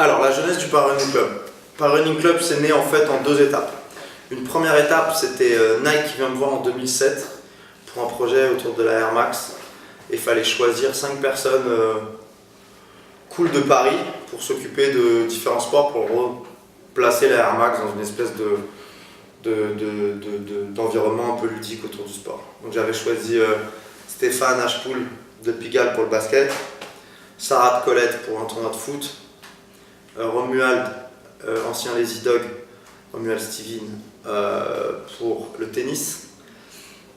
Alors, la jeunesse du Pararunning Club. Pararunning Club, c'est né en fait en 2 étapes. Une première étape, c'était Nike qui vient me voir en 2007 pour un projet autour de la Air Max. Il fallait choisir 5 personnes cool de Paris pour s'occuper de différents sports pour replacer la Air Max dans une espèce d'environnement un peu ludique autour du sport. Donc j'avais choisi Stéphane Ashpool de Pigalle pour le basket, Sarah de Colette pour un tournoi de foot, Romuald, ancien Lazy Dog, Romuald Steven pour le tennis,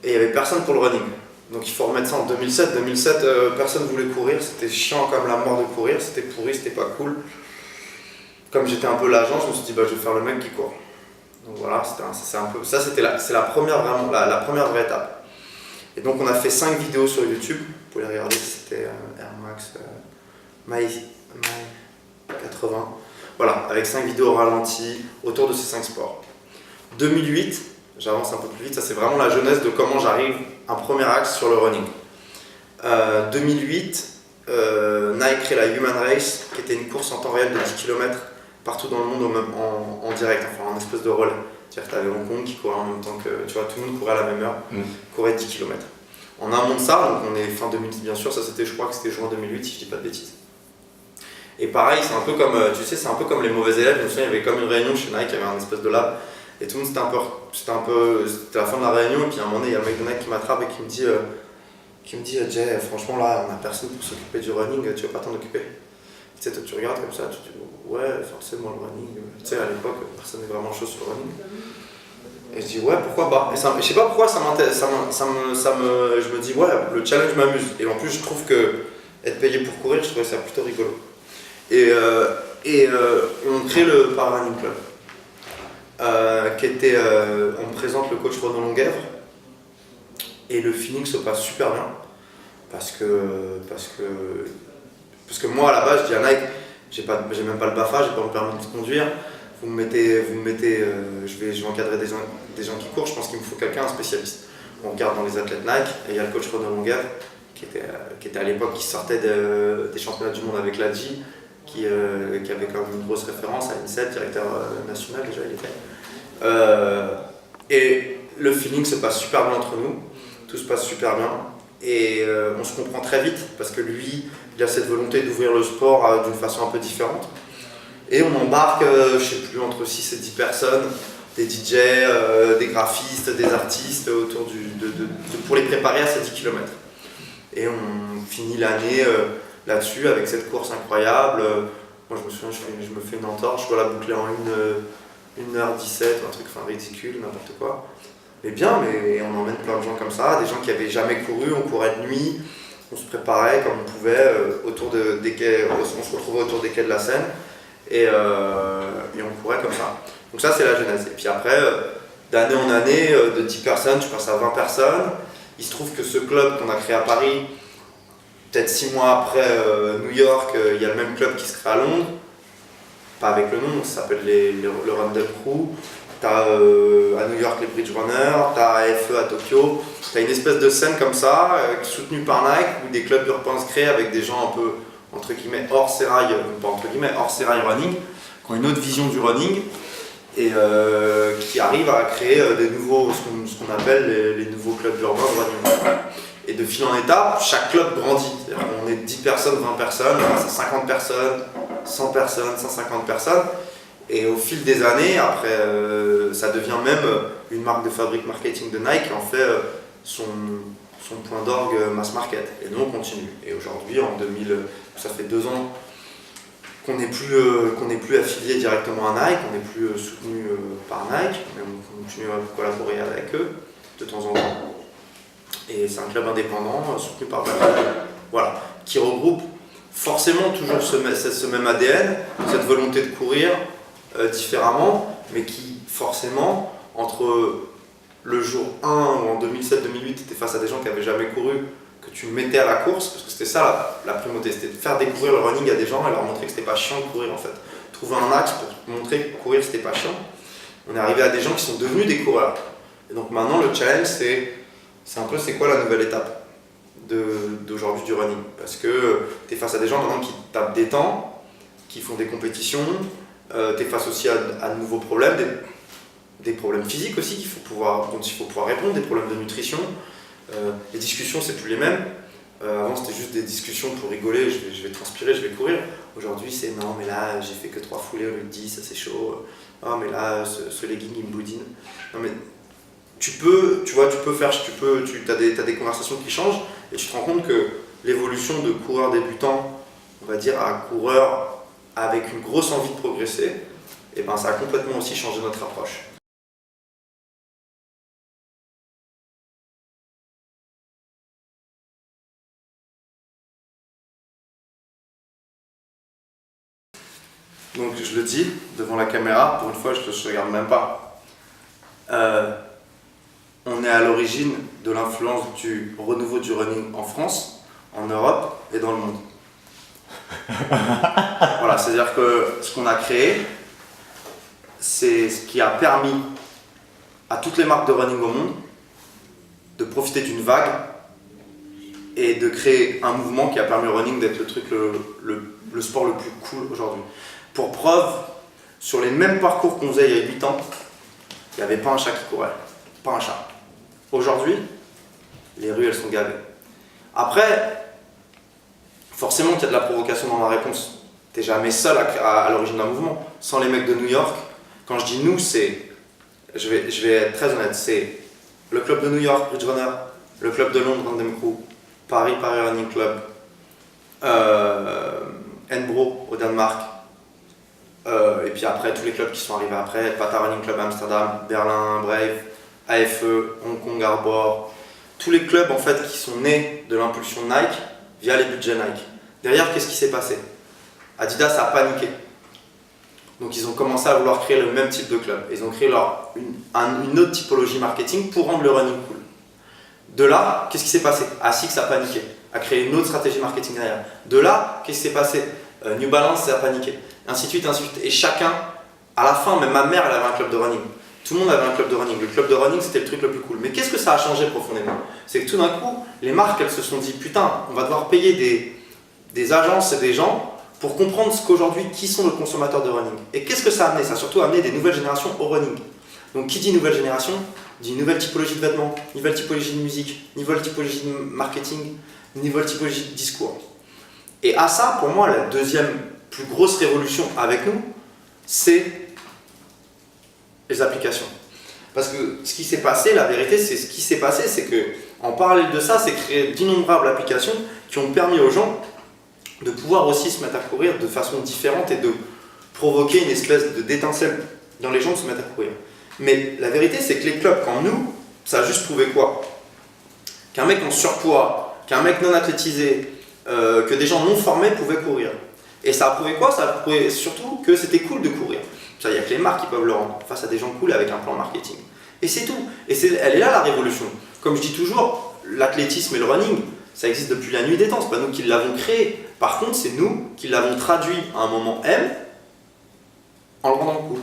et il n'y avait personne pour le running. Donc il faut remettre ça en 2007. 2007, personne ne voulait courir, c'était chiant comme la mort de courir, c'était pourri, c'était pas cool. Comme j'étais un peu l'agent, je me suis dit bah, je vais faire le mec qui court. Donc voilà, c'était la première vraiment, la première vraie étape. Et donc on a fait 5 vidéos sur YouTube, vous pouvez les regarder, c'était Air Max My 80. Voilà, avec 5 vidéos ralenties autour de ces 5 sports. 2008, j'avance un peu plus vite, ça c'est vraiment la jeunesse de comment j'arrive un premier axe sur le running. 2008, Nike crée la Human Race, qui était une course en temps réel de 10 km partout dans le monde en direct, enfin en espèce de relais. C'est-à-dire que tu avais Hong Kong qui courait en même temps que, tu vois, tout le monde courait à la même heure, courait 10 km. En un monde ça, donc on est fin 2010 bien sûr, ça c'était, je crois que c'était juin 2008 si je dis pas de bêtises. Et pareil, c'est un peu comme, tu sais, c'est un peu comme les mauvais élèves. Je me souviens, il y avait comme une réunion chez Nike, il y avait un espèce de lab, et tout le monde c'était la fin de la réunion, et puis à un moment donné, il y a un mec de Nike qui m'attrape et qui me dit Jay, franchement là, on a personne pour s'occuper du running, tu vas pas t'en occuper? Tu sais, toi, tu regardes comme ça, tu te dis ouais, forcément le running, tu sais, à l'époque, personne n'est vraiment chaud sur le running. Et je dis ouais, pourquoi pas? Et je sais pas pourquoi ça m'intéresse, je me dis ouais, le challenge m'amuse, et en plus je trouve que être payé pour courir, je trouvais ça plutôt rigolo. Et on crée le Pararunning Club, on me présente le coach Renaud Longuèvre, et le feeling se passe super bien, parce que moi à la base je dis à Nike, j'ai même pas le BAFA, j'ai pas mon permis de conduire, vous me mettez, je vais encadrer des gens qui courent, je pense qu'il me faut quelqu'un, un spécialiste. On regarde dans les athlètes Nike, et il y a le coach Renaud Longuèvre, qui était à l'époque, qui sortait des championnats du monde avec l'ADJ, qui avait comme une grosse référence à l'INSEP, directeur national déjà il était. Et le feeling se passe super bien entre nous, tout se passe super bien, et on se comprend très vite, parce que lui, il a cette volonté d'ouvrir le sport d'une façon un peu différente. Et on embarque, je sais plus, entre 6 et 10 personnes, des DJ, des graphistes, des artistes, autour pour les préparer à ces 10 km. Et on finit l'année là-dessus avec cette course incroyable. Moi je me souviens, je me fais une entorse, je dois la boucler en 1h17, un truc ridicule, n'importe quoi. Mais bien, mais on emmène plein de gens comme ça, des gens qui n'avaient jamais couru, on courait de nuit, on se préparait comme on pouvait autour des quais, on se retrouvait autour des quais de la Seine, et on courait comme ça. Donc ça c'est la genèse. Et puis après, d'année en année, de 10 personnes, tu passes à 20 personnes. Il se trouve que ce club qu'on a créé à Paris, peut-être 6 mois après New York, il y a le même club qui se crée à Londres. Pas avec le nom, ça s'appelle le Random Crew. T'as à New York les Bridge Runners, t'as AFE à Tokyo. T'as une espèce de scène comme ça, soutenue par Nike, où des clubs urbains se créent avec des gens un peu, entre guillemets, hors sérail, pas entre guillemets, hors sérail running, qui ont une autre vision du running, et qui arrivent à créer des nouveaux, ce qu'on appelle les nouveaux clubs urbains de running. Et de fil en étape, chaque club grandit. On est 10 personnes, 20 personnes, 50 personnes, 100 personnes, 150 personnes. Et au fil des années, après, ça devient même une marque de fabrique marketing de Nike qui en fait son point d'orgue mass market. Et nous, on continue. Et aujourd'hui, en 2000, ça fait 2 ans qu'on n'est plus affilié directement à Nike, on n'est plus soutenu par Nike, mais on continue à collaborer avec eux de temps en temps. Et c'est un club indépendant, soutenu par Nike, voilà, qui regroupe forcément toujours ce même ADN, cette volonté de courir différemment, mais qui forcément, entre le jour 1 où en 2007-2008, tu étais face à des gens qui n'avaient jamais couru, que tu mettais à la course, parce que c'était ça la primauté, c'était de faire découvrir le running à des gens et leur montrer que c'était pas chiant de courir en fait. Trouver un axe pour montrer que courir c'était pas chiant. On est arrivé à des gens qui sont devenus des coureurs. Et donc maintenant le challenge c'est un peu c'est quoi la nouvelle étape d'aujourd'hui du running. Parce que tu es face à des gens maintenant qui tapent des temps, qui font des compétitions, tu es face aussi à de nouveaux problèmes, des problèmes physiques aussi dont il faut pouvoir répondre, des problèmes de nutrition. Les discussions, c'est plus les mêmes. Avant, c'était juste des discussions pour rigoler, je vais transpirer, je vais courir. Aujourd'hui, c'est non, mais là, j'ai fait que 3 foulées au lieu de 10, ça c'est chaud. Ah, mais là, ce legging, il me boudine. Non, mais t'as des conversations qui changent et tu te rends compte que l'évolution de coureur débutant, on va dire, à coureur avec une grosse envie de progresser, et ben, ça a complètement aussi changé notre approche. Donc je le dis devant la caméra, pour une fois je ne regarde même pas. On est à l'origine de l'influence du renouveau du running en France, en Europe et dans le monde. Voilà, c'est-à-dire que ce qu'on a créé, c'est ce qui a permis à toutes les marques de running au monde de profiter d'une vague et de créer un mouvement qui a permis au running d'être le sport le plus cool aujourd'hui. Pour preuve, sur les mêmes parcours qu'on faisait il y a 8 ans, il n'y avait pas un chat qui courait, pas un chat. Aujourd'hui, les rues, elles sont gavées. Après, forcément qu'il y a de la provocation dans ma réponse. T'es jamais seul à l'origine d'un mouvement. Sans les mecs de New York, quand je dis nous, c'est, je vais être très honnête, c'est le club de New York, Bridge Runner, le club de Londres, Random Crew, Paris Running Club, Enbro au Danemark, et puis après tous les clubs qui sont arrivés après, Pata Running Club Amsterdam, Berlin, Brave, AFE, Hong Kong Harbor, tous les clubs en fait qui sont nés de l'impulsion Nike via les budgets Nike. Derrière, qu'est-ce qui s'est passé? Adidas a paniqué. Donc ils ont commencé à vouloir créer le même type de club. Ils ont créé une autre typologie marketing pour rendre le running cool. De là, qu'est-ce qui s'est passé? ASICS a paniqué, a créé une autre stratégie marketing derrière. De là, qu'est-ce qui s'est passé? New Balance a paniqué, ainsi de suite, ainsi de suite. Et chacun, à la fin, même ma mère, elle avait un club de running. Tout le monde avait un club de running. Le club de running, c'était le truc le plus cool. Mais qu'est-ce que ça a changé profondément? C'est que tout d'un coup, les marques, elles se sont dit, putain, on va devoir payer des agences et des gens pour comprendre ce qu'aujourd'hui, qui sont le consommateur de running. Et qu'est-ce que ça a amené? Ça a surtout amené des nouvelles générations au running. Donc qui dit nouvelle génération, dit nouvelle typologie de vêtements, nouvelle typologie de musique, nouvelle typologie de marketing, nouvelle typologie de discours. Et à ça, pour moi, la deuxième plus grosse révolution avec nous, c'est les applications. Parce que ce qui s'est passé, la vérité, c'est ce qui s'est passé, c'est que en parallèle de ça, c'est créer d'innombrables applications qui ont permis aux gens de pouvoir aussi se mettre à courir de façon différente et de provoquer une espèce d'étincelle dans les gens de se mettre à courir. Mais la vérité, c'est que les clubs, comme nous, ça a juste prouvé quoi? Qu'un mec en surpoids, qu'un mec non athlétisé, que des gens non formés pouvaient courir. Et ça a prouvé quoi? Ça a prouvé surtout que c'était cool de courir. Il n'y a que les marques qui peuvent le rendre face à des gens cool avec un plan marketing. Et c'est tout. Et elle est là la révolution. Comme je dis toujours, l'athlétisme et le running, ça existe depuis la nuit des temps. Ce n'est pas nous qui l'avons créé. Par contre, c'est nous qui l'avons traduit à un moment M en le rendant cool.